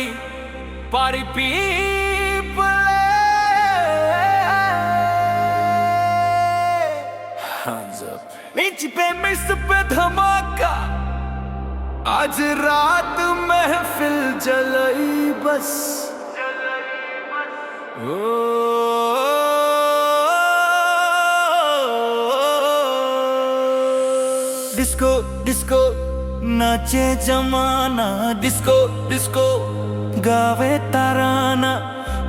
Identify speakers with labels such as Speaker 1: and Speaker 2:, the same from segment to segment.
Speaker 1: free. Party people, hands up. नीचे पे miss पे धमाका, आज रात महफिल जलाई बस। डिस्को डिस्को नाचे जमाना, डिस्को डिस्को गावे तराना,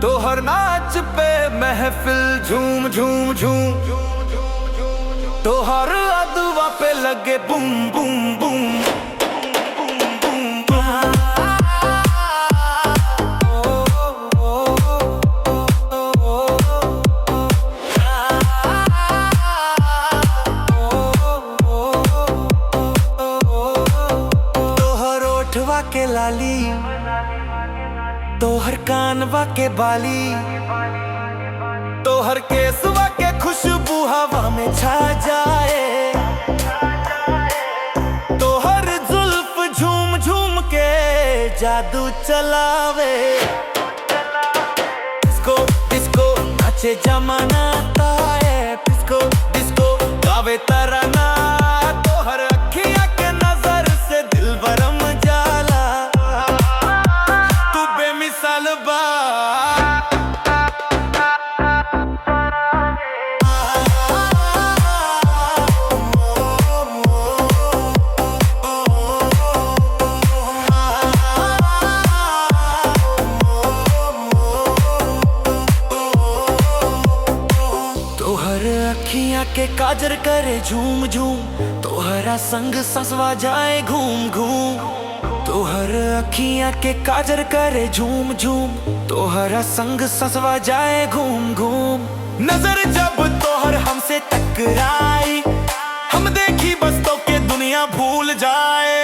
Speaker 1: तो हर नाच पे महफिल झूम झूम झूम, तो हर अदवा पे लगे बूम बूम बूम। के लाली तोहर कानवा के बाली, तोहर केसवा के खुशबू हवा में छा जाए, तोहर जुल्फ झूम झूम के जादू चलावे। डिस्को डिस्को नाचे जमाना ताए, डिस्को डिस्को गावे तराना, तोहर अखियां के नजर से दिल बरम अखियां के काजर करे झूम झूम, तोहरा संग ससवा जाए घूम घूम, तोहर अखियां के काजर करे झूम झूम, तोहरा संग ससवा जाए घूम घूम। नजर जब तोहर हमसे टकराई, हम देखी बस तो के दुनिया भूल जाए।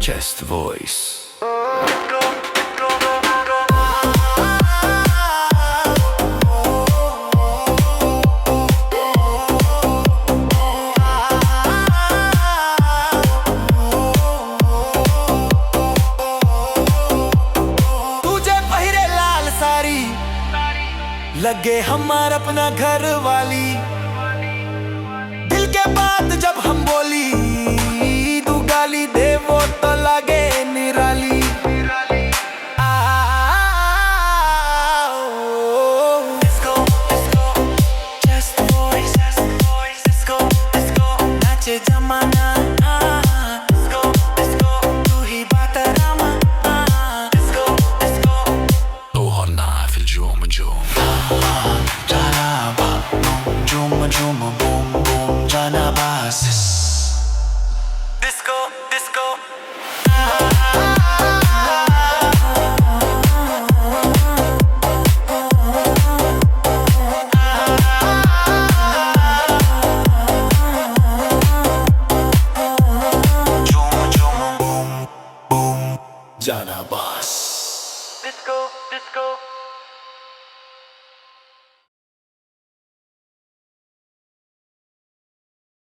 Speaker 1: Chest voice. तुझे पहिरे लाल साड़ी, लगे हमारा अपना घर वाली, दिल के बात जब हम बोली, तू गाली दे वो तो लगे निराली। Disco disco chest voice, disco disco नाचे जमाना, डिस्को डिस्को तू ही बातरामा, डिस्को डिस्को तोहर महफिल झूम झूम, जाना बा झूम झूम बूम बूम, जाना बस disco disco। झूम झूम बूम बूम, जाना बा।